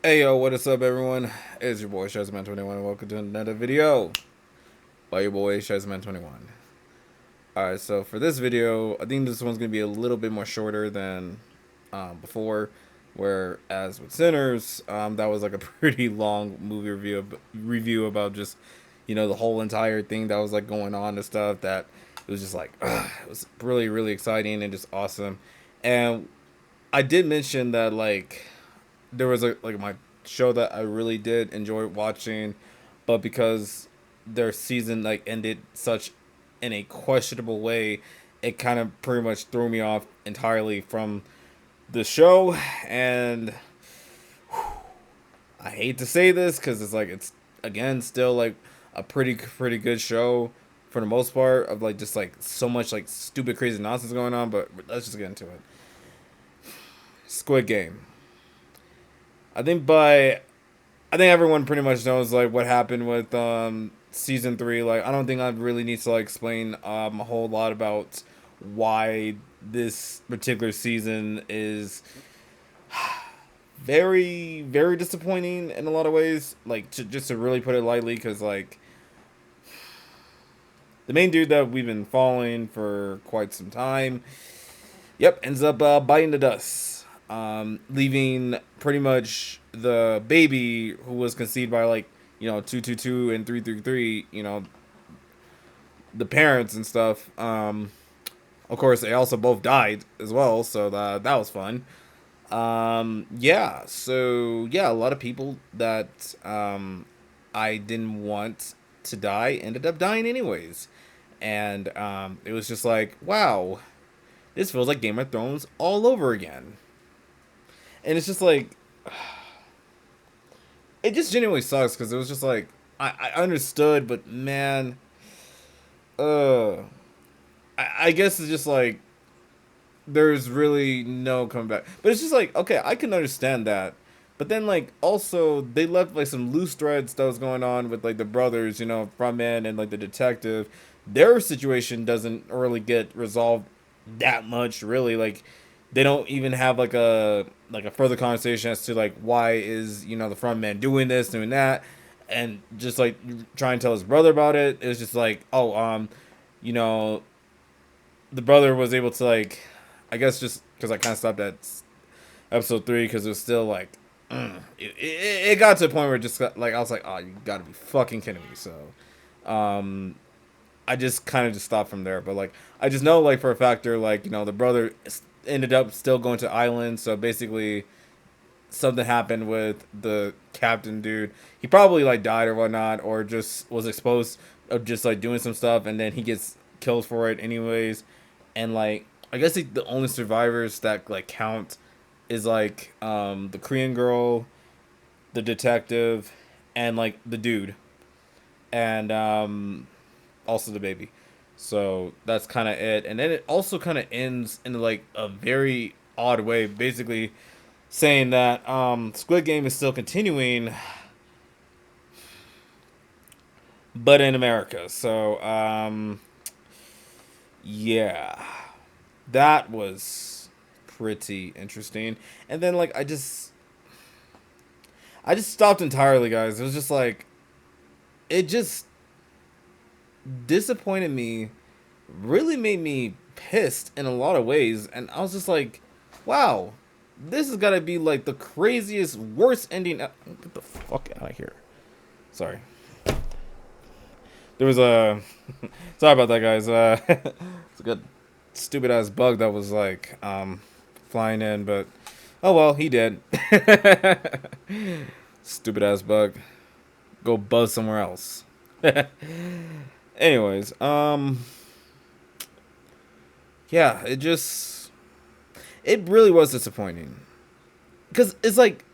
Hey yo, what is up everyone? It's your boy Shazman21 and welcome to another video by your boy Shazman21. Alright, so for this video, I think this one's going to be a little bit more shorter than before, whereas with Sinners, that was like a pretty long movie review about just, the whole entire thing that was like going on and stuff that it was just like, it was really, really exciting and just awesome. And I did mention that like there was like my show that I really did enjoy watching, but because their season like ended such in a questionable way, it kind of pretty much threw me off entirely from the show. And I hate to say this because it's like it's again still like a pretty good show for the most part of like just like so much like stupid crazy nonsense going on. But let's just get into it. Squid Game. I think by I think everyone pretty much knows like what happened with season 3. Like I don't think I really need to like explain a whole lot about why this particular season is very disappointing in a lot of ways. Like just to really put it lightly, because like the main dude that we've been following for quite some time, yep, ends up biting the dust, leaving pretty much the baby who was conceived by like 222 and 333. The parents and stuff. Of course, they also both died as well, so that was fun. Yeah, so yeah, a lot of people that I didn't want to die ended up dying anyways, and it was just like, wow, this feels like Game of Thrones all over again. And it's just like, it just genuinely sucks because it was just like, I understood, but man, uh, I guess it's just like, there's really no comeback. But it's just like, okay, I can understand that. But then, like, also, they left, like, some loose threads that was going on with, like, the brothers, Frontman and, like, the detective. Their situation doesn't really get resolved that much, really. Like, they don't even have, like a further conversation as to, like, why is, the Frontman doing this, doing that. And just, like, try and tell his brother about it. It was just like, oh, you know, the brother was able to, like, I guess just because I kind of stopped at episode 3 because it was still like, it got to a point where it just got, like, I was like, oh, you gotta be fucking kidding me. So, um, I just kind of just stopped from there. But like, I just know like for a factor, like the brother ended up still going to island. So basically, something happened with the captain dude. He probably like died or whatnot, or just was exposed of just like doing some stuff, and then he gets killed for it anyways. And like, I guess like, the only survivors that like count is like the Korean girl, the detective, and like the dude, and also the baby. So that's kind of it. And then it also kind of ends in like a very odd way, basically saying that Squid Game is still continuing, but in America. So yeah, that was pretty interesting. And then like I just stopped entirely, guys. It was just like, it just disappointed me, really made me pissed in a lot of ways. And I was just like, wow, this has got to be like the craziest, worst ending. Get the fuck out of here. Sorry. There was a. Sorry about that, guys. It's a good stupid ass bug that was like flying in, but oh well, he did. Stupid ass bug. Go buzz somewhere else. Anyways, yeah, it really was disappointing because it's like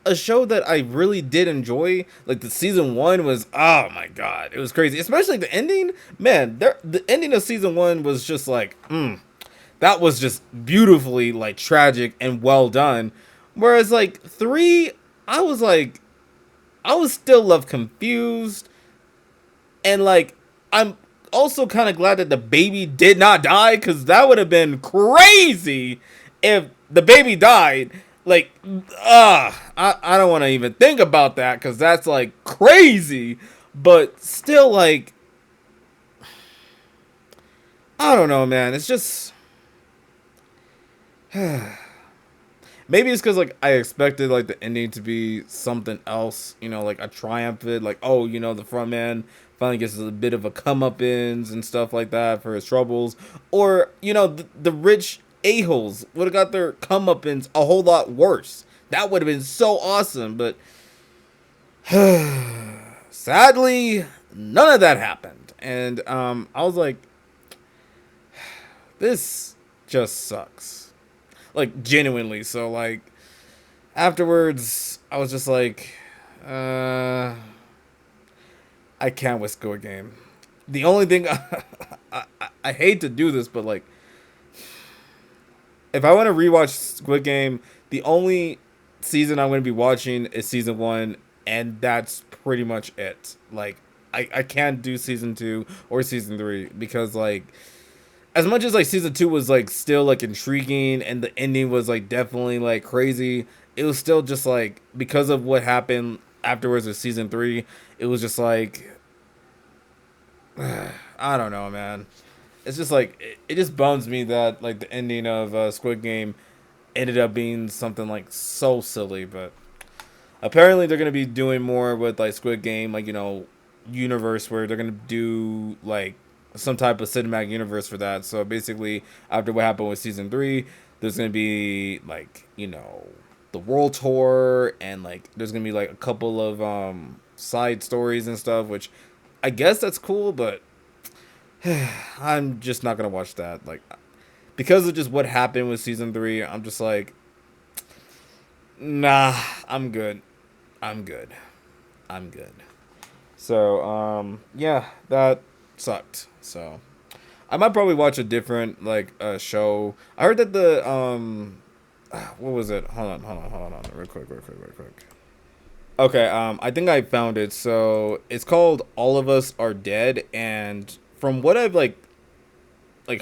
a show that I really did enjoy. Like the season 1 was, oh my god, it was crazy. Especially the ending, man. The ending of season 1 was just like, that was just beautifully like tragic and well done. Whereas like 3, I was like, I was still left confused. And like, I'm also kind of glad that the baby did not die, because that would have been crazy if the baby died. like, I don't want to even think about that because that's like crazy. But still, like, I don't know, man. It's just maybe it's because like I expected like the ending to be something else, you know, like a triumphant, like oh, you know, the front man finally gets a bit of a comeuppance and stuff like that for his troubles, or you know, the rich a holes would have got their comeuppance a whole lot worse. That would have been so awesome, but sadly, none of that happened, and I was like, this just sucks, like genuinely. So like afterwards, I was just like, uh, I can't with Squid Game. The only thing I hate to do this, but like, if I want to rewatch Squid Game, the only season I'm going to be watching is season one, and that's pretty much it. Like, I can't do season two or season three because like, as much as like season two was like still like intriguing and the ending was like definitely like crazy, it was still just like because of what happened afterwards with season three, it was just like I don't know, man. It's just like it just bums me that like the ending of Squid Game ended up being something like so silly, but apparently they're gonna be doing more with like Squid Game, like you know, universe where they're gonna do like some type of cinematic universe for that. So basically, after what happened with season three, there's gonna be like you know the world tour and like there's gonna be like a couple of side stories and stuff, which I guess that's cool, but I'm just not gonna watch that. Like because of just what happened with season three, I'm just like, nah, I'm good. I'm good. I'm good. So, yeah, that sucked. So, I might probably watch a different like show. I heard that the what was it? Hold on, real quick. Okay, I think I found it. So it's called All of Us Are Dead, and from what I've like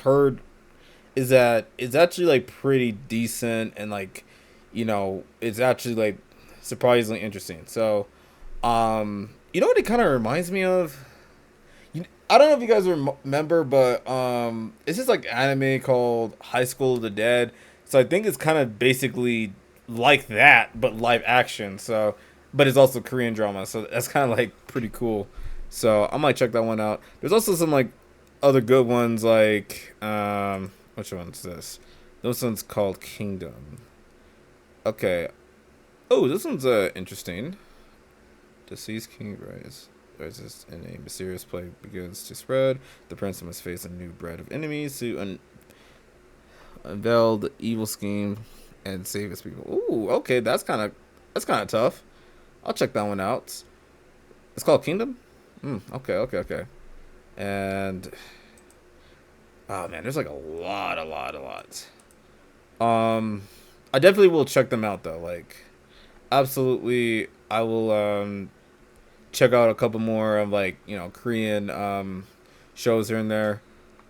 heard, is that it's actually like pretty decent and like, you know, it's actually like surprisingly interesting. So, you know what it kind of reminds me of? I don't know if you guys remember, but it's just like anime called High School of the Dead. So I think it's kind of basically like that, but live action. So, but it's also Korean drama. So that's kind of like pretty cool. So I might check that one out. There's also some like other good ones like which one's this? This one's called Kingdom. Okay. Oh, this one's interesting. Deceased king rises and a mysterious plague begins to spread. The prince must face a new breed of enemies to unveil the evil scheme and save his people. Ooh, okay, that's kind of tough. I'll check that one out. It's called Kingdom. Okay. And oh man, there's like a lot. I definitely will check them out though. Like, absolutely, I will check out a couple more of like you know Korean shows here and there.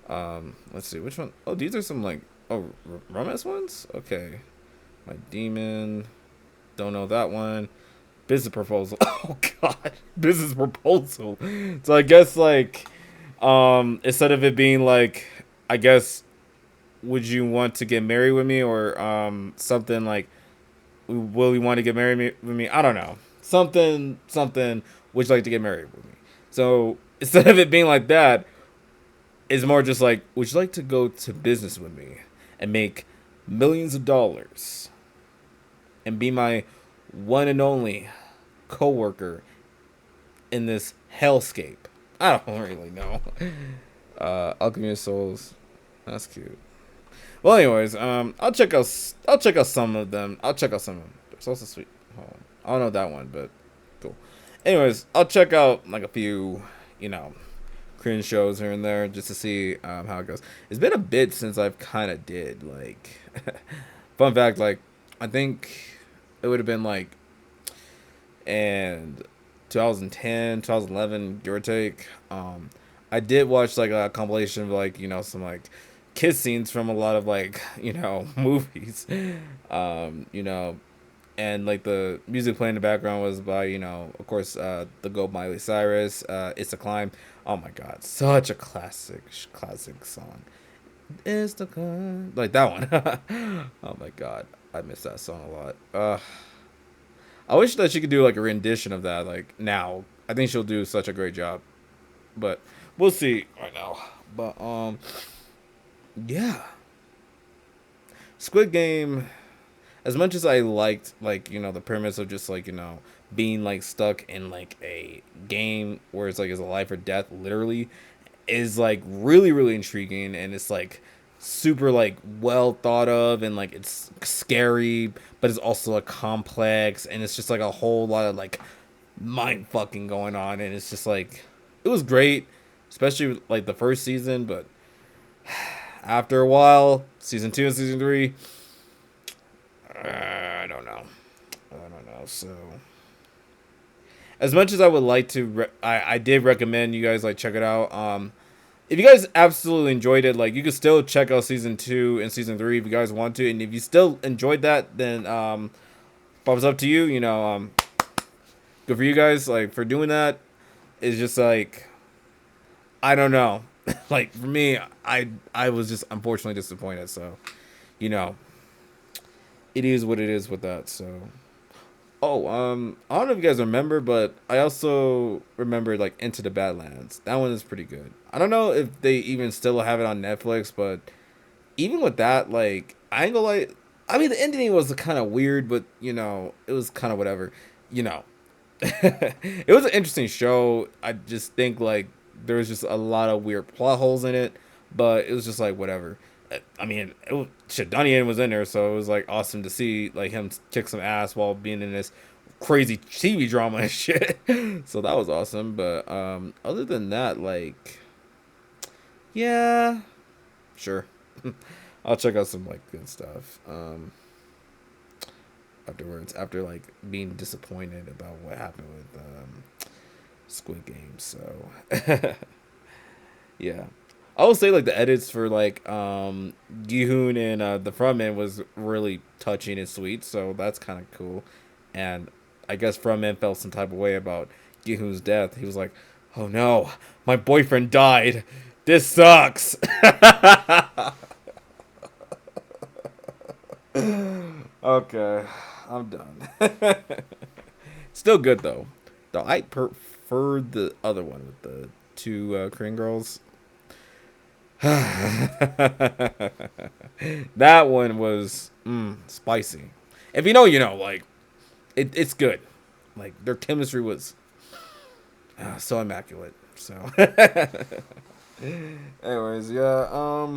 Let's see which one. Oh, these are some like romance ones. Okay, My Demon. Don't know that one. Business Proposal. Oh God, Business Proposal. So I guess like instead of it being like I guess would you want to get married with me or something like will you want to get married with me? I don't know. Something would you like to get married with me? So instead of it being like that, it's more just like, would you like to go to business with me and make millions of dollars and be my one and only coworker in this hellscape? I don't really know. Alchemy of Souls. That's cute. Well, anyways, I'll check out some of them. I'll check out some of them. There's also sweet. Hold on. I don't know that one, but cool. Anyways, I'll check out like a few, you know, Korean shows here and there just to see how it goes. It's been a bit since I've kind of did like. Fun fact, like I think it would have been like, and 2010, 2011, give or take. I did watch like a compilation of like you know some like kiss scenes from a lot of like movies, you know, and like the music playing in the background was by of course the GOAT Miley Cyrus. It's a Climb. Oh my God, such a classic song. It's the climb, like that one. Oh my God, I miss that song a lot. I wish that she could do like a rendition of that like now. I think she'll do such a great job, but we'll see right now. But yeah, Squid Game, as much as I liked like the premise of just like being like stuck in like a game where it's like it's a life or death literally, is like really intriguing, and it's like super like well thought of, and like it's scary but it's also like complex, and it's just like a whole lot of like mind fucking going on, and it's just like it was great, especially with, like the first season, but after a while, season 2 and season 3, I don't know. I don't know. So, as much as I would like to, I did recommend you guys like check it out. If you guys absolutely enjoyed it, like you could still check out season 2 and season 3 if you guys want to, and if you still enjoyed that, then thumbs up to you. Good for you guys like for doing that. It's just like I don't know. Like for me, I was just unfortunately disappointed. So, you know, it is what it is with that. So. Oh, I don't know if you guys remember, but I also remember like Into the Badlands. That one is pretty good. I don't know if they even still have it on Netflix, but even with that, like I ain't gonna lie. I mean, the ending was kind of weird, but it was kind of whatever. You know, it was an interesting show. I just think like there was just a lot of weird plot holes in it, but it was just like whatever. I mean, shit. Donnie Yen was in there, so it was like awesome to see like him kick some ass while being in this crazy TV drama and shit. So that was awesome. But other than that, like, yeah, sure, I'll check out some like good stuff. Afterwards, after like being disappointed about what happened with Squid Game. So yeah. I will say like the edits for like Gi-hoon and the Frontman was really touching and sweet, so that's kind of cool. And I guess Frontman felt some type of way about Gi-hoon's death. He was like, "Oh no, my boyfriend died. This sucks." Okay, I'm done. Still good though. Though I preferred the other one with the two Korean girls. That one was spicy. If you know, you know. Like it's good. Like their chemistry was so immaculate. So, anyways, yeah.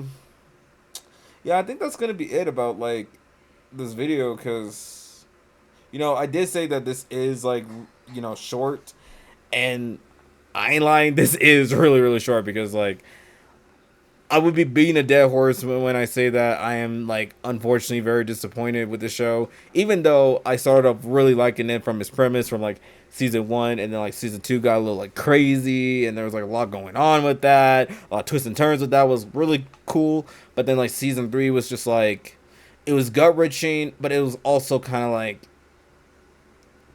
Yeah, I think that's gonna be it about like this video because I did say that this is like short, and I ain't lying. This is really short because like I would be beating a dead horse when I say that I am like unfortunately very disappointed with the show. Even though I started off really liking it from its premise from like season 1, and then like season 2 got a little like crazy, and there was like a lot going on with that, a lot of twists and turns with that was really cool. But then like season 3 was just like it was gut wrenching, but it was also kind of like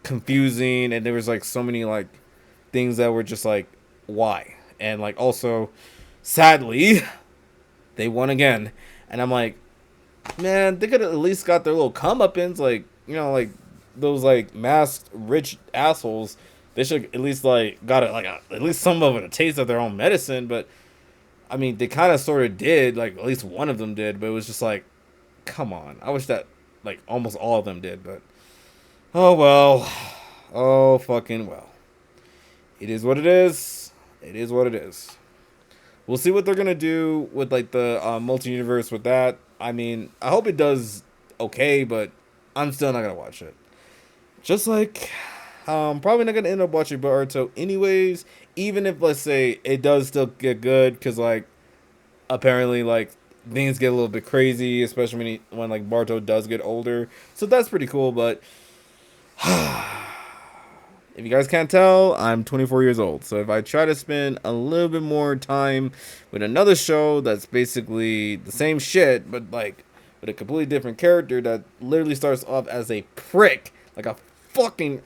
confusing, and there was like so many like things that were just like why, and like also sadly they won again, and I'm like, man, they could have at least got their little comeuppance, like like those like masked rich assholes. They should at least like got it like at least some of it a taste of their own medicine. But I mean, they kind of sort of did, like at least one of them did, but it was just like, come on. I wish that like almost all of them did, but oh well, oh fucking well. It is what it is. It is what it is. We'll see what they're gonna do with like the multi-universe with that. I mean, I hope it does okay, but I'm still not gonna watch it. Just like probably not gonna end up watching Boruto anyways. Even if let's say it does still get good, because like apparently like things get a little bit crazy, especially when like Boruto does get older. So that's pretty cool. But if you guys can't tell, I'm 24 years old. So if I try to spend a little bit more time with another show that's basically the same shit, but like with a completely different character that literally starts off as a prick, like a fucking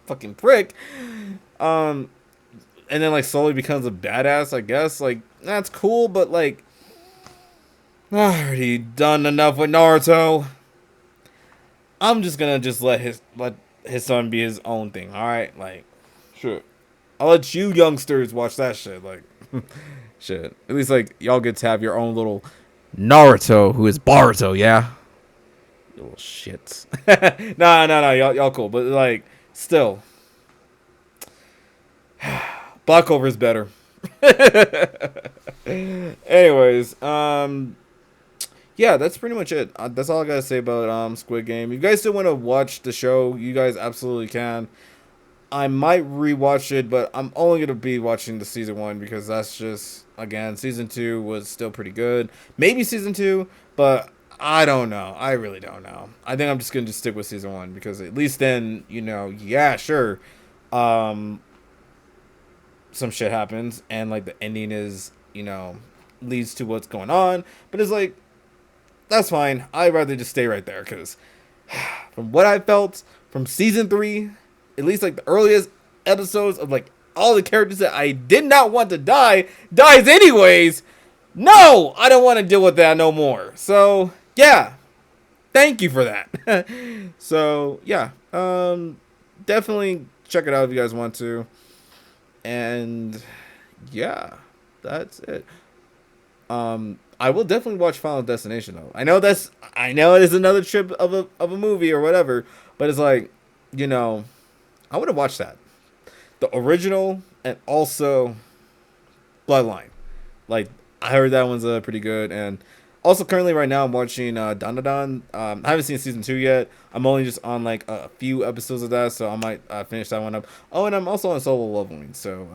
fucking prick, and then like slowly becomes a badass, I guess. Like that's cool, but like I already done enough with Naruto. I'm just gonna just let his son be his own thing. All right, like sure. I'll let you youngsters watch that shit. Like shit. At least like y'all get to have your own little Naruto, who is Baruto. Yeah, you little shits. Nah. Y'all cool, but like still, Black Clover is better. Anyways, yeah, that's pretty much it. That's all I gotta say about Squid Game. If you guys still want to watch the show, you guys absolutely can. I might rewatch it, but I'm only gonna be watching the season 1 because that's just again season 2 was still pretty good. Maybe season 2, but I don't know. I really don't know. I think I'm just gonna stick with season 1 because at least then yeah, sure, some shit happens and like the ending is leads to what's going on, but it's like that's fine. I'd rather just stay right there because from what I felt from season 3, at least like the earliest episodes of like all the characters that I did not want to dies anyways. No, I don't want to deal with that no more. So yeah, thank you for that. So yeah, definitely check it out if you guys want to. And yeah, that's it. I will definitely watch Final Destination though. I know it is another trip of a movie or whatever, but it's like, I want to watch that. The original and also Bloodline. Like I heard that one's pretty good, and also currently right now I'm watching Dandadan. I haven't seen season 2 yet. I'm only just on like a few episodes of that, so I might finish that one up. Oh, and I'm also on Solo Leveling, so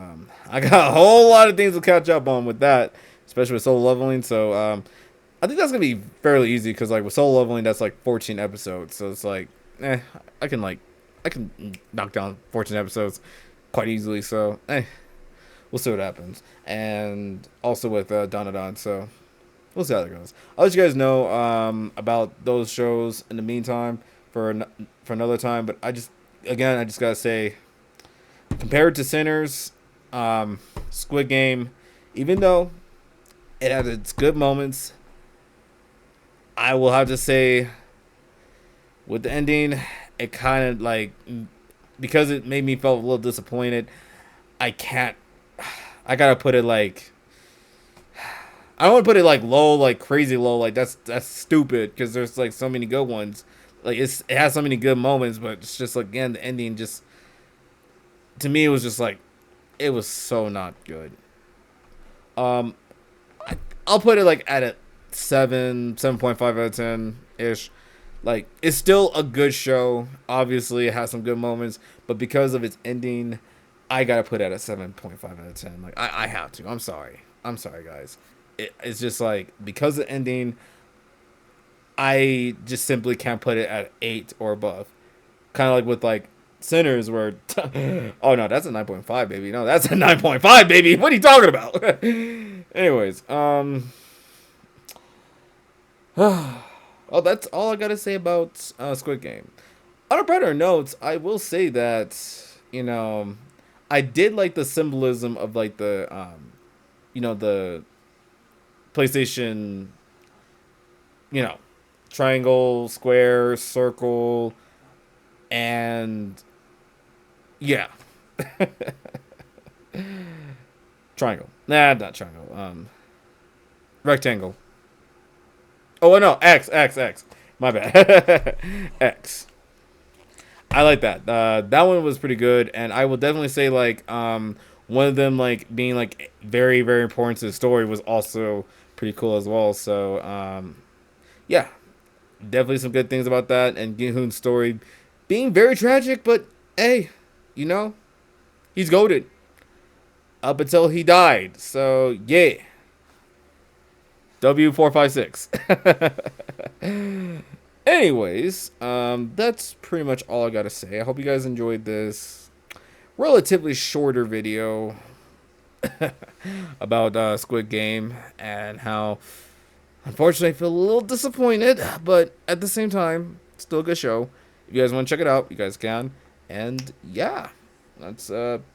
I got a whole lot of things to catch up on with that, especially with Solo Leveling. So I think that's gonna be fairly easy because like with Solo Leveling that's like 14 episodes, so it's like I can knock down 14 episodes quite easily. So we'll see what happens. And also with Dandadan, so we'll see how that goes. I'll let you guys know about those shows in the meantime for another time. But I just gotta say, compared to Sinners, Squid Game, even though it had its good moments, I will have to say, with the ending, it kind of like, because it made me feel a little disappointed. I gotta put it like, I don't want to put it like low, like crazy low, like that's stupid because there's like so many good ones. Like it has so many good moments, but it's just like, again, the ending just, to me, it was just like, it was so not good. I'll put it like at a 7.5 out of 10 ish. Like it's still a good show. Obviously, it has some good moments, but because of its ending, I gotta put it at a 7.5 out of 10. Like I have to. I'm sorry, guys. It's just like because of the ending, I just simply can't put it at 8 or above. Kind of like with like Sinners, where oh no, that's a 9.5, baby. No, that's a 9.5, baby. What are you talking about? Anyways, oh, that's all I gotta say about Squid Game. On a brighter note, I will say that I did like the symbolism of like the PlayStation, triangle, square, circle, and yeah, triangle. Nah, not triangle. Rectangle. Oh no, X. My bad. X. I like that. That one was pretty good, and I will definitely say like one of them like being like very very important to the story was also pretty cool as well. So yeah, definitely some good things about that, and Gi-hoon's story being very tragic, but hey, he's goated up until he died. So yeah, W456. Anyways, that's pretty much all I gotta say. I hope you guys enjoyed this relatively shorter video about Squid Game and how, unfortunately, I feel a little disappointed, but at the same time, still a good show. If you guys want to check it out, you guys can. And yeah, that's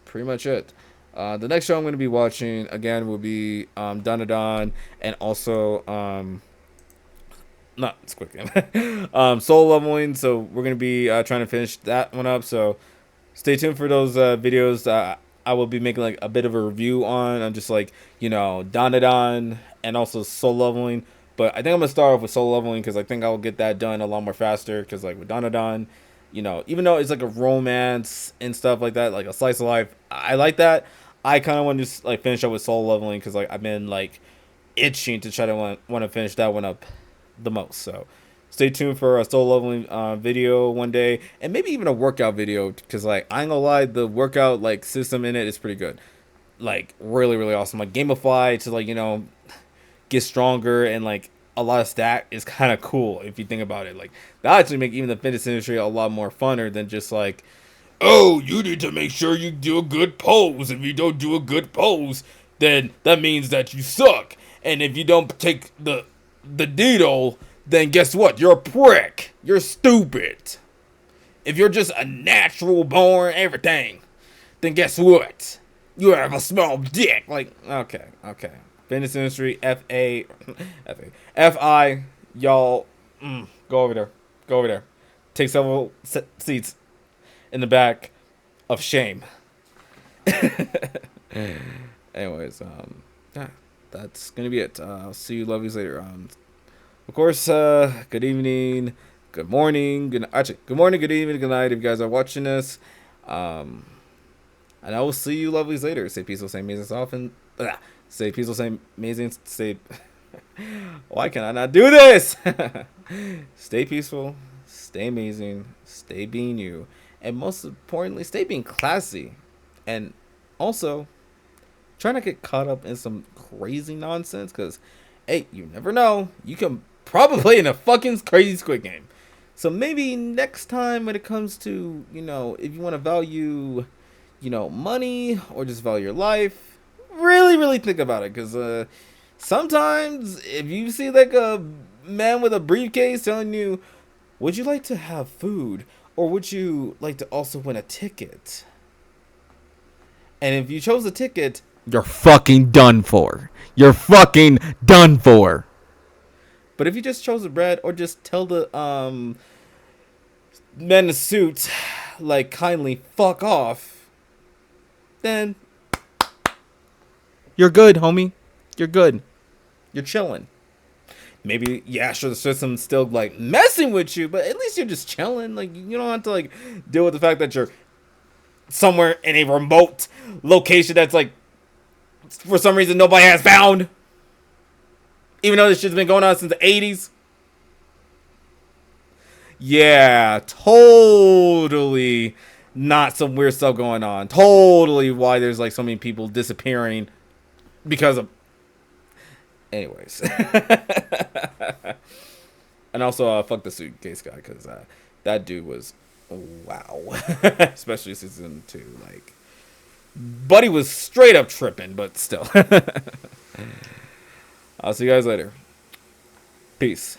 pretty much it. The next show I'm going to be watching again will be Donna Don, and also not Squid Game, Soul Leveling. So we're going to be trying to finish that one up. So stay tuned for those videos. I will be making like a bit of a review on just like, you know, Donna Don and also Soul Leveling. But I think I'm gonna start off with Soul Leveling because I think I'll get that done a lot more faster. Because like with Donna Don, you know, even though it's like a romance and stuff like that, like a slice of life, I like that. I kind of want to just like finish up with Soul Leveling because like I've been like itching to try to want to finish that one up the most. So stay tuned for a Soul Leveling video one day, and maybe even a workout video, because like I ain't gonna lie, the workout like system in it is pretty good, like really really awesome, like gamify to like, you know, get stronger, and like a lot of stat is kind of cool if you think about it. Like that actually make even the fitness industry a lot more funner than just like, oh, you need to make sure you do a good pose. If you don't do a good pose, then that means that you suck. And if you don't take the needle, then guess what? You're a prick. You're stupid. If you're just a natural born everything, then guess what? You have a small dick. Like, okay. Fitness industry, F-I, y'all, go over there. Take several seats in the back of shame. Anyways, yeah, that's gonna be it. I'll see you lovelies later. Of course, good evening, good morning, good morning, good evening, good night if you guys are watching this. And I will see you lovelies later. Stay peaceful, stay amazing, often. Stay peaceful, stay amazing, stay. Why can I not do this? Stay peaceful, stay amazing, stay being you, and most importantly, stay being classy. And also, try not to get caught up in some crazy nonsense, because, hey, you never know. You can probably play in a fucking crazy Squid Game. So maybe next time when it comes to, you know, if you want to value, you know, money or just value your life, really, really think about it. Because sometimes if you see like a man with a briefcase telling you, would you like to have food? Or would you like to also win a ticket? And if you chose a ticket, you're fucking done for. You're fucking done for. But if you just chose the bread, or just tell the men in suits, like, kindly fuck off, then you're good, homie. You're good. You're chilling. Maybe, yeah, sure, the system's still, like, messing with you, but at least you're just chilling. Like, you don't have to, like, deal with the fact that you're somewhere in a remote location that's, like, for some reason nobody has found. Even though this shit's been going on since the 80s. Yeah, totally not some weird stuff going on. Totally why there's like so many people disappearing because of... Anyways. And also, fuck the suitcase guy, because that dude was... wow. Especially season 2. Like, Buddy was straight up tripping, but still. I'll see you guys later. Peace.